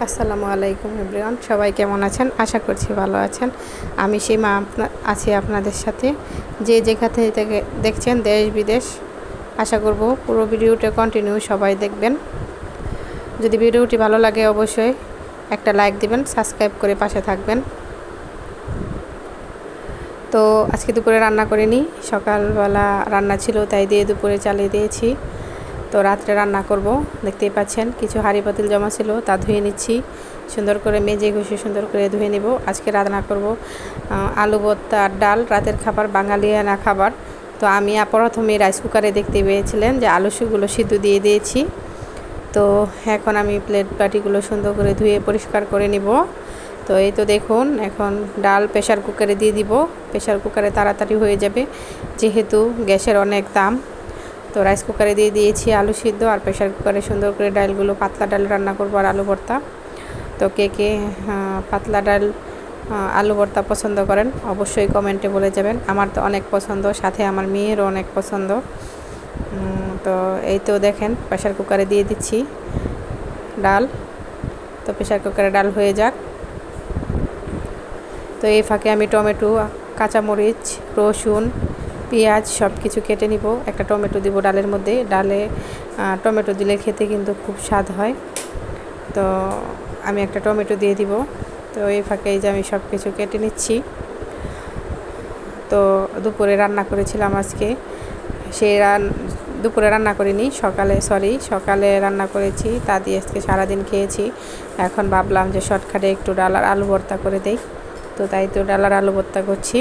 আসসালামু আলাইকুম এভরিওয়ান, সবাই কেমন আছেন? আশা করছি ভালো আছেন। আমি সীমা আছি আপনাদের সাথে। যে যেখান থেকে দেখছেন দেশ বিদেশ, আশা করব পুরো ভিডিওটা কন্টিনিউ সবাই দেখবেন। যদি ভিডিওটি ভালো লাগে অবশ্যই একটা লাইক দিবেন, সাবস্ক্রাইব করে পাশে থাকবেন। তো আজকে দুপুরে রান্না করিনি, সকালবেলা রান্না ছিল তাই দিয়ে দুপুরে চালিয়ে দিয়েছি। তো রাত্রে রান্না করব। দেখতেই পাচ্ছেন কিছু হাঁড়ি পাতিল জমা ছিল, তা ধুয়ে নিচ্ছি। সুন্দর করে মেজে ঘষে সুন্দর করে ধুয়ে নিব। আজকে রান্না করব আলু ভর্তা আর ডাল, রাতের খাবার, বাঙালিয়ানা খাবার। তো আমি প্রথমে রাইস কুকারে দেখতে পেয়েছিলেন যে আলুগুলো সিদ্ধ দিয়ে দিয়েছি। তো এখন আমি প্লেট বাটিগুলো সুন্দর করে ধুয়ে পরিষ্কার করে নিব। তো এই তো দেখুন, এখন ডাল প্রেশার কুকারে দিয়ে দিব। প্রেশার কুকারে তাড়াতাড়ি হয়ে যাবে যেহেতু গ্যাসের অনেক দাম। তো রাইস কুকারে দিয়ে দিয়েছি আলু সিদ্ধ, আর প্রেশার কুকারে সুন্দর করে ডালগুলো, পাতলা ডাল রান্না করবো আর আলু ভর্তা। তো কে কে পাতলা ডাল আলু ভর্তা পছন্দ করেন অবশ্যই কমেন্টে বলে যাবেন। আমার তো অনেক পছন্দ, সাথে আমার মেয়েরও অনেক পছন্দ। তো এই তো দেখেন প্রেশার কুকারে দিয়ে দিচ্ছি ডাল। তো প্রেশার কুকারে ডাল হয়ে যাক। তো এই ফাঁকে আমি টমেটো, কাঁচামরিচ, রসুন, পেঁয়াজ সব কিছু কেটে নিব। একটা টমেটো দিব ডালের মধ্যে। ডালে টমেটো দিলে খেতে কিন্তু খুব স্বাদ হয়। তো আমি একটা টমেটো দিয়ে দিব। তো এই ফাঁকে এই যে আমি সব কিছু কেটে নিচ্ছি। তো দুপুরে রান্না করেছিলাম আজকে, দুপুরে রান্না করিনি, সকালে রান্না করেছি, তা দিয়ে আজকে সারাদিন খেয়েছি। এখন ভাবলাম যে শর্টকাটে একটু ডাল আর আলু ভর্তা করে দেই। তো তাই তো ডাল আর আলু ভর্তা করছি।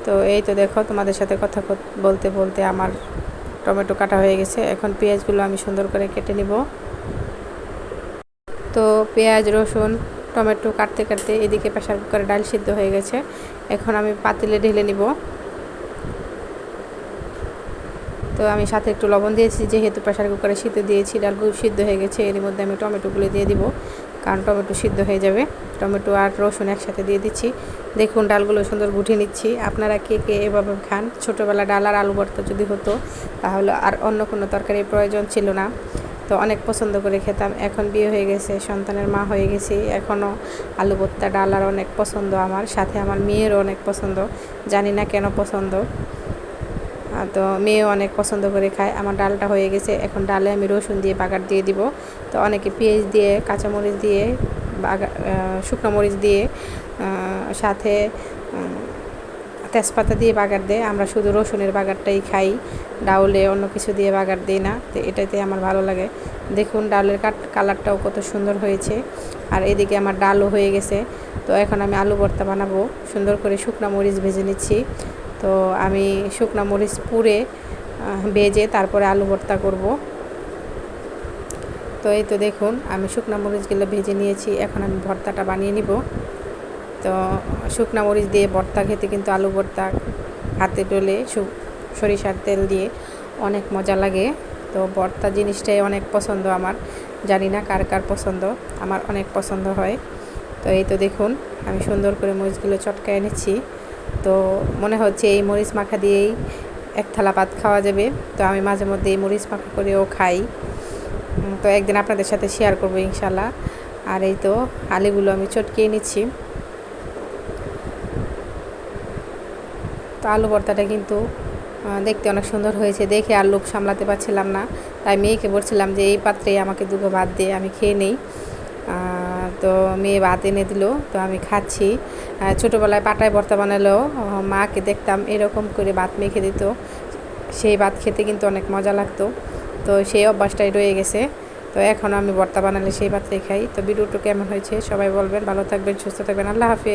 তো এই তো দেখো, তোমাদের সাথে কথা বলতে বলতে আমার টমেটো কাটা হয়ে গেছে। এখন পেঁয়াজগুলো আমি সুন্দর করে কেটে নিব। তো পেঁয়াজ, রসুন, টমেটো কাটতে কাটতে এদিকে প্রেশার কুকারে ডাল সিদ্ধ হয়ে গেছে। এখন আমি পাতিলে ঢেলে নিব। তো আমি সাথে একটু লবণ দিয়েছি, যেহেতু প্রেশার কুকারে সিদ্ধ দিয়েছি, ডালগুলো সিদ্ধ হয়ে গেছে। এর মধ্যে আমি টমেটোগুলো দিয়ে দিব, কারণ টমেটো সিদ্ধ হয়ে যাবে। টমেটো আর রসুন একসাথে দিয়ে দিচ্ছি। দেখুন ডালগুলো সুন্দর গুটে নিচ্ছি। আপনারা কে কে এভাবে খান? ছোটোবেলা ডাল আর আলু ভর্তা যদি হতো তাহলে আর অন্য কোনো তরকারির প্রয়োজন ছিল না। তো অনেক পছন্দ করে খেতাম। এখন বিয়ে হয়ে গেছে, সন্তানের মা হয়ে গেছি, এখনও আলু ভর্তা, ডাল আর অনেক পছন্দ আমার, সাথে আমার মেয়েরও অনেক পছন্দ। জানি না কেন পছন্দ। তো মেয়েও অনেক পছন্দ করে খায়। আমার ডালটা হয়ে গেছে। এখন ডালে আমি রসুন দিয়ে বাগার দিয়ে দিব। তো অনেকে পেঁয়াজ দিয়ে, কাঁচামরিচ দিয়ে, শুকনো মরিচ দিয়ে, সাথে তেজপাতা দিয়ে বাগার দেয়। আমরা শুধু রসুনের বাগারটাই খাই, ডাউলে অন্য কিছু দিয়ে বাগার দিই না। তো এটাতে আমার ভালো লাগে। দেখুন ডালের কালারটাও কত সুন্দর হয়েছে। আর এদিকে আমার ডালও হয়ে গেছে। তো এখন আমি আলু ভর্তা বানাবো। সুন্দর করে শুকনো মরিচ ভেজে নিচ্ছি। তো আমি শুকনো মরিচ পুড়ে ভেজে তারপরে আলু ভর্তা করব। তো এই তো দেখুন আমি শুকনো মরিচগুলো ভেজে নিয়েছি। এখন আমি ভর্তাটা বানিয়ে নিব। তো শুকনো মরিচ দিয়ে ভর্তা খেতে কিন্তু আলু ভর্তা হাতে ডলে সরিষার তেল দিয়ে অনেক মজা লাগে। তো ভর্তা জিনিসটাই অনেক পছন্দ আমার। জানি না কার কার পছন্দ, আমার অনেক পছন্দ হয়। তো এই তো দেখুন আমি সুন্দর করে মরিচগুলো চটকায় নিচ্ছি। তো মনে হচ্ছে এই মরিচ মাখা দিয়েই এক থালা ভাত খাওয়া যাবে। তো আমি মাঝে মধ্যে এই মরিচ মাখা করেও খাই। তো একদিন আপনাদের সাথে শেয়ার করবো ইনশাল্লাহ। আর এই তো আলুগুলো আমি চটকিয়ে নিচ্ছি। তো আলু ভর্তাটা কিন্তু দেখতে অনেক সুন্দর হয়েছে। দেখে আর লোভ সামলাতে পারছিলাম না, তাই মেয়েকে বলছিলাম যে এই পাত্রে আমাকে দুটো ভাত দিয়ে আমি খেয়ে নেই। তো মেয়ে ভাত এনে দিল, তো আমি খাচ্ছি। ছোটোবেলায় পাটায় ভর্তা বানালেও মাকে দেখতাম এরকম করে ভাত মেখে দিত, সেই ভাত খেতে কিন্তু অনেক মজা লাগতো। তো সেই অভ্যাসটাই রয়ে গেছে। তো এখন আমি ভর্তা বানালে সেই ভাতটাই খাই। তো ভিডিওটা কেমন হয়েছে সবাই বলবেন। ভালো থাকবেন, সুস্থ থাকবেন। আল্লাহ হাফেজ।